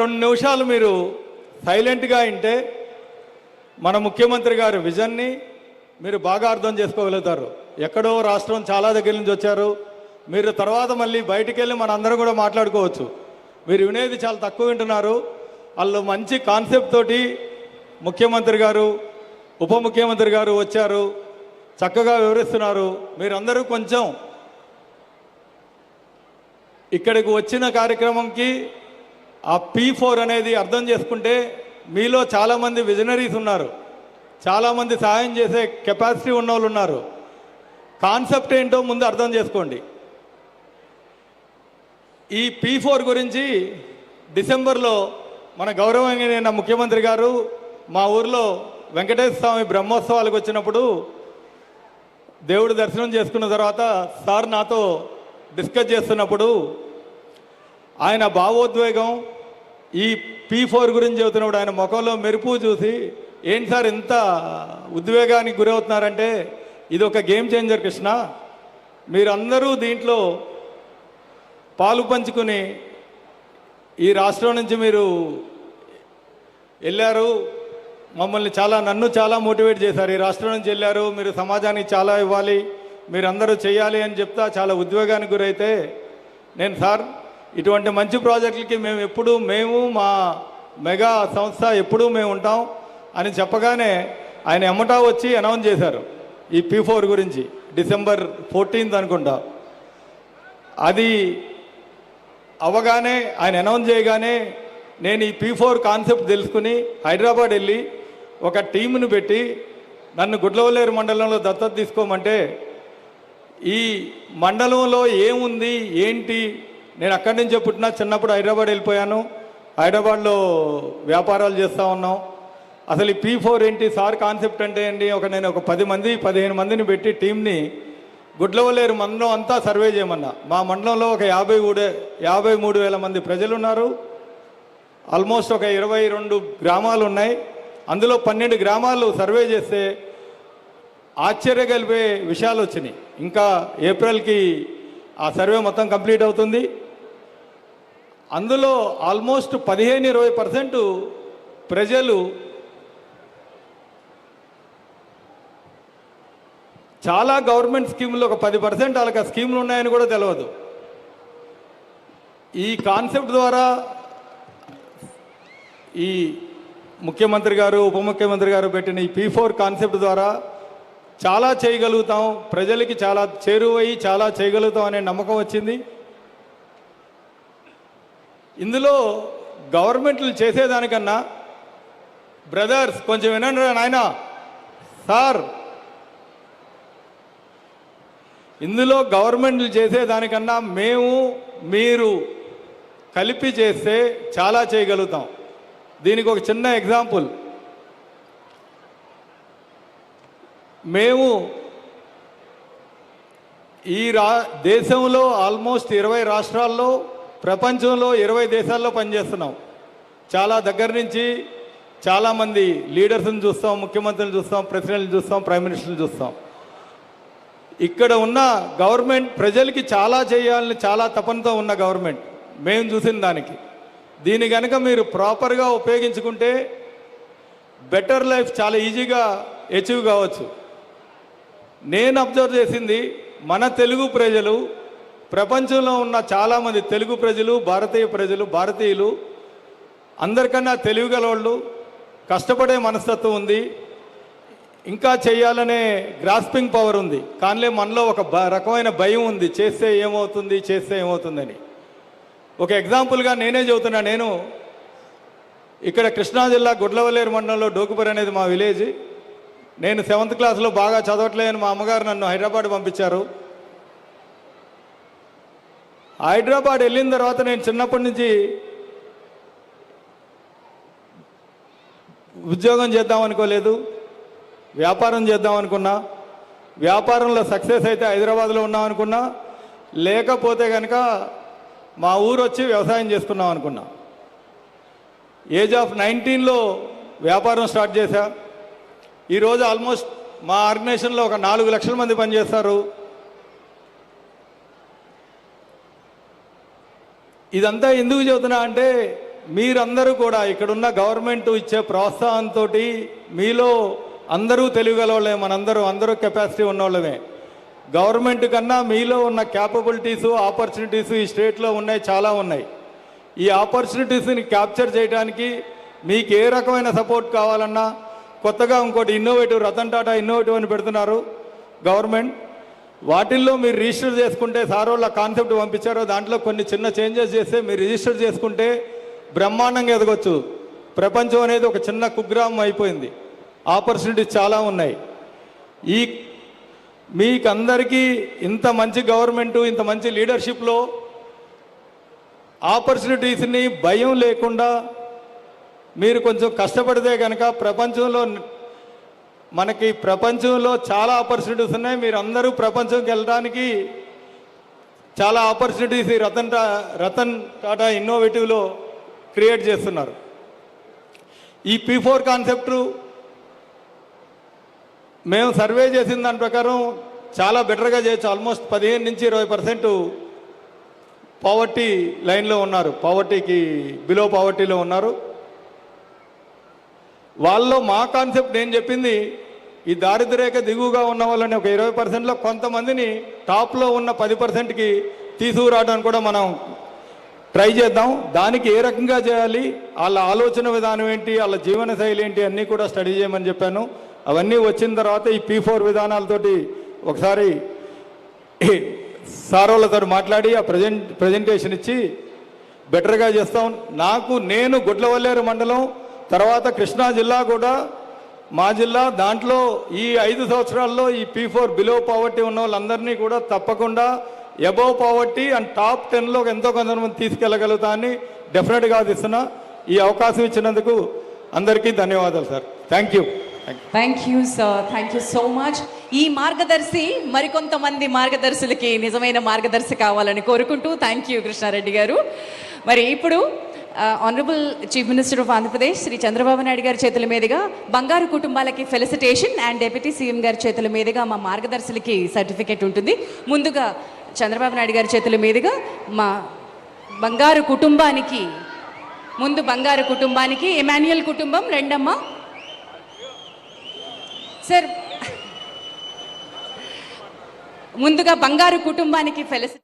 2 నిమిషాలు మీరు సైలెంట్గా వింటే మన ముఖ్యమంత్రి గారి విజన్ని మీరు బాగా అర్థం చేసుకోగలుగుతారు. ఎక్కడో రాష్ట్రం చాలా దగ్గర నుంచి వచ్చారు మీరు, తర్వాత మళ్ళీ బయటికి వెళ్ళి మన అందరం కూడా మాట్లాడుకోవచ్చు. మీరు వినేది చాలా తక్కువ వింటున్నారు. వాళ్ళు మంచి కాన్సెప్ట్ తోటి ముఖ్యమంత్రి గారు, ఉప ముఖ్యమంత్రి గారు వచ్చారు, చక్కగా వివరిస్తున్నారు. మీరందరూ కొంచెం ఇక్కడికి వచ్చిన కార్యక్రమంకి ఆ P4 అనేది అర్థం చేసుకుంటే, మీలో చాలామంది విజనరీస్ ఉన్నారు, చాలామంది సహాయం చేసే కెపాసిటీ ఉన్న వాళ్ళు ఉన్నారు. కాన్సెప్ట్ ఏంటో ముందు అర్థం చేసుకోండి. ఈ P4 గురించి డిసెంబర్లో మన గౌరవనీయ ముఖ్యమంత్రి గారు మా ఊర్లో వెంకటేశ్వర స్వామి బ్రహ్మోత్సవాలకు వచ్చినప్పుడు దేవుడు దర్శనం చేసుకున్న తర్వాత సార్ నాతో డిస్కస్ చేస్తున్నప్పుడు ఆయన భావోద్వేగం ఈ P4 గురించి చెబుతున్నప్పుడు ఆయన ముఖంలో మెరుపు చూసి, ఏంటి సార్ ఇంత ఉద్వేగానికి గురవుతున్నారంటే, ఇది ఒక గేమ్ చేంజర్ కృష్ణ, మీరందరూ దీంట్లో పాలు పంచుకుని ఈ రాష్ట్రం నుంచి మీరు వెళ్ళారు, మమ్మల్ని నన్ను చాలా మోటివేట్ చేశారు. ఈ రాష్ట్రం నుంచి వెళ్ళారు, మీరు సమాజానికి చాలా ఇవ్వాలి, మీరందరూ చేయాలి అని చెప్తా చాలా ఉద్వేగానికి గురైతే, నేను సార్ ఇటువంటి మంచి ప్రాజెక్టులకి మేము మా మెగా సంస్థ ఎప్పుడూ మేము ఉంటాం అని చెప్పగానే ఆయన ఎమ్మటా వచ్చి అనౌన్స్ చేశారు ఈ P4 గురించి. డిసెంబర్ 14th అనుకుంటా. అది అవగానే ఆయన అనౌన్స్ చేయగానే నేను ఈ P4 కాన్సెప్ట్ తెలుసుకుని హైదరాబాద్ వెళ్ళి ఒక టీంను పెట్టి నన్ను గుడ్లవల్లేరు మండలంలో దత్తత తీసుకోమంటే, ఈ మండలంలో ఏముంది ఏంటి, నేను అక్కడి నుంచే పుట్టినా, చిన్నప్పుడు హైదరాబాద్ వెళ్ళిపోయాను, హైదరాబాద్లో వ్యాపారాలు చేస్తూ ఉన్నాం. అసలు ఈ P4 ఏంటి, సార్ కాన్సెప్ట్ అంటే ఏంటి, నేను ఒక 10-15 మందిని పెట్టి టీంని గుడ్లవల్లేరు మండలం అంతా సర్వే చేయమన్నా. మా మండలంలో ఒక 53,000 మంది ప్రజలు ఉన్నారు. ఆల్మోస్ట్ ఒక 22 గ్రామాలు ఉన్నాయి. అందులో 12 గ్రామాలు సర్వే చేస్తే ఆశ్చర్యగలిపే విషయాలు వచ్చినాయి. ఇంకా ఏప్రిల్కి ఆ సర్వే మొత్తం కంప్లీట్ అవుతుంది. అందులో ఆల్మోస్ట్ 15-20% ప్రజలు చాలా గవర్నమెంట్ స్కీములు, ఒక 10% వాళ్ళకి ఆ స్కీములు ఉన్నాయని కూడా తెలియదు. ఈ కాన్సెప్ట్ ద్వారా ఈ ముఖ్యమంత్రి గారు, ఉప ముఖ్యమంత్రి గారు పెట్టిన ఈ P4 కాన్సెప్ట్ ద్వారా చాలా చేయగలుగుతాం, ప్రజలకి చాలా చేరువయ్యి చాలా చేయగలుగుతాం అనే నమ్మకం వచ్చింది. ఇందులో గవర్నమెంట్లు చేసేదానికన్నా, బ్రదర్స్ కొంచెం వినండి నాయన సార్, ఇందులో గవర్నమెంట్లు చేసేదానికన్నా మీరు కలిపి చేస్తే చాలా చేయగలుగుతాం. దీనికి ఒక చిన్న ఎగ్జాంపుల్, మేము ఈ దేశంలో ఆల్మోస్ట్ 20 రాష్ట్రాల్లో, ప్రపంచంలో 20 దేశాల్లో పనిచేస్తున్నాం. చాలా దగ్గర నుంచి చాలామంది లీడర్స్ని చూస్తాం, ముఖ్యమంత్రులను చూస్తాం, ప్రెసిడెంట్ని చూస్తాం, ప్రైమ్ మినిస్టర్ని చూస్తాం. ఇక్కడ ఉన్న గవర్నమెంట్ ప్రజలకి చాలా చేయాలని చాలా తపనతో ఉన్న గవర్నమెంట్ మేము చూసిన దానికి. దీని కనుక మీరు ప్రాపర్గా ఉపయోగించుకుంటే బెటర్ లైఫ్ చాలా ఈజీగా అచీవ్ కావచ్చు. నేను అబ్జర్వ్ చేసింది, మన తెలుగు ప్రజలు, ప్రపంచంలో ఉన్న చాలామంది తెలుగు ప్రజలు, భారతీయ ప్రజలు, భారతీయులు అందరికన్నా తెలివిగలవాళ్ళు, కష్టపడే మనస్తత్వం ఉంది, ఇంకా చేయాలనే గ్రాస్పింగ్ పవర్ ఉంది. కానీ మనలో ఒక రకమైన భయం ఉంది, చేస్తే ఏమవుతుందని. ఒక ఎగ్జాంపుల్గా నేనే చెబుతున్నా. నేను ఇక్కడ కృష్ణా జిల్లా గుడ్లవల్లేరు మండలంలో డోకుపర్ అనేది మా విలేజ్. నేను 7th క్లాస్లో బాగా చదవట్లేదని మా అమ్మగారు నన్ను హైదరాబాద్ పంపించారు. హైదరాబాద్ వెళ్ళిన తర్వాత నేను చిన్నప్పటి నుంచి ఉద్యోగం చేద్దాం అనుకోలేదు, వ్యాపారం చేద్దాం అనుకున్నా. వ్యాపారంలో సక్సెస్ అయితే హైదరాబాద్లో ఉన్నాం అనుకున్నా, లేకపోతే కనుక మా ఊరు వచ్చి వ్యవసాయం చేసుకున్నాం అనుకున్నా. ఏజ్ ఆఫ్ 19లో వ్యాపారం స్టార్ట్ చేశా. ఈరోజు ఆల్మోస్ట్ మా ఆర్గనైజేషన్లో ఒక 4 లక్షల మంది పనిచేస్తారు. ఇదంతా ఎందుకు చెబుతున్నా అంటే మీరందరూ కూడా ఇక్కడున్న గవర్నమెంట్ ఇచ్చే ప్రోత్సాహంతో మీలో అందరూ తెలియగలవాళ్ళే, అందరూ కెపాసిటీ ఉన్నవాళ్ళమే. గవర్నమెంట్ కన్నా మీలో ఉన్న క్యాపబిలిటీసు ఆపర్చునిటీస్ ఈ స్టేట్లో ఉన్నాయి, చాలా ఉన్నాయి. ఈ ఆపర్చునిటీస్ని క్యాప్చర్ చేయడానికి మీకు ఏ రకమైన సపోర్ట్ కావాలన్నా కొత్తగా ఇంకోటి ఇన్నోవేటివ్ రతన్ టాటా ఇన్నోవేటివ్ అని పెడుతున్నారు గవర్నమెంట్. వాటిల్లో మీరు రిజిస్టర్ చేసుకుంటే, సార్ వాళ్ళ కాన్సెప్ట్ పంపించారో దాంట్లో కొన్ని చిన్న చేంజెస్ చేస్తే మీరు రిజిస్టర్ చేసుకుంటే బ్రహ్మాండంగా ఎదగొచ్చు. ప్రపంచం అనేది ఒక చిన్న కుగ్రామం అయిపోయింది. ఆపర్చునిటీస్ చాలా ఉన్నాయి. ఈ మీకందరికీ ఇంత మంచి గవర్నమెంటు, ఇంత మంచి లీడర్షిప్లో ఆపర్చునిటీస్ని భయం లేకుండా మీరు కొంచెం కష్టపడితే కనుక ప్రపంచంలో చాలా ఆపర్చునిటీస్ ఉన్నాయి. మీరు అందరూ ప్రపంచంకి వెళ్ళడానికి చాలా ఆపర్చునిటీస్ ఈ రతన్ టాటా ఇన్నోవేటివ్లో క్రియేట్ చేస్తున్నారు. ఈ P4 కాన్సెప్టు మేము సర్వే చేసిన దాని ప్రకారం చాలా బెటర్గా చేయొచ్చు. ఆల్మోస్ట్ 15 నుంచి 20% పావర్టీ లైన్లో ఉన్నారు, పావర్టీకి బిలో పావర్టీలో ఉన్నారు. వాళ్ళలో మా కాన్సెప్ట్ నేను చెప్పింది, ఈ దారిద్ర్యరేఖ దిగువగా ఉన్న వాళ్ళని ఒక 20%లో కొంతమందిని టాప్లో ఉన్న 10%కి తీసుకురావడానికి కూడా మనం ట్రై చేద్దాం. దానికి ఏ రకంగా చేయాలి, వాళ్ళ ఆలోచన విధానం ఏంటి, వాళ్ళ జీవన శైలి ఏంటి అన్నీ కూడా స్టడీ చేయమని చెప్పాను. అవన్నీ వచ్చిన తర్వాత ఈ P4 విధానాలతోటి ఒకసారి సార్ వాళ్ళతో మాట్లాడి ఆ ప్రజెంటేషన్ ఇచ్చి బెటర్గా చేస్తాం. నేను గుడ్లవల్లేరు మండలం, తర్వాత కృష్ణా జిల్లా కూడా మా జిల్లా, దాంట్లో ఈ 5 సంవత్సరాల్లో ఈ P4 బిలో పావర్టీ ఉన్న వాళ్ళందరినీ కూడా తప్పకుండా అబోవ్ పావర్టీ అండ్ టాప్ 10లో ఎంతో కొంతమంది తీసుకెళ్ళగలుగుతా అని డెఫినెట్గా ఆశిస్తున్నా. ఈ అవకాశం ఇచ్చినందుకు అందరికీ ధన్యవాదాలు sir. Thank you. Thank you sir, thank you so much. ఈ మార్గదర్శి మరికొంతమంది మార్గదర్శులకి నిజమైన మార్గదర్శి కావాలని కోరుకుంటూ థ్యాంక్ యూ కృష్ణారెడ్డి గారు. మరి ఇప్పుడు honourable chief minister of Andhra Pradesh Shri Chandrababu Naidu గారి చేతుల మీదుగా బంగారు కుటుంబాలకి ఫెలిసిటేషన్ అండ్ డిప్యూటీ సీఎం గారి చేతుల మీదుగా మా మార్గదర్శులకి సర్టిఫికేట్ ఉంటుంది. ముందుగా చంద్రబాబు నాయుడు గారి చేతుల మీదుగా మా బంగారు కుటుంబానికి ఎమాన్యుయల్ కుటుంబం రెండమ్మ సార్, ముందుగా బంగారు కుటుంబానికి ఫెలిసిటేషన్.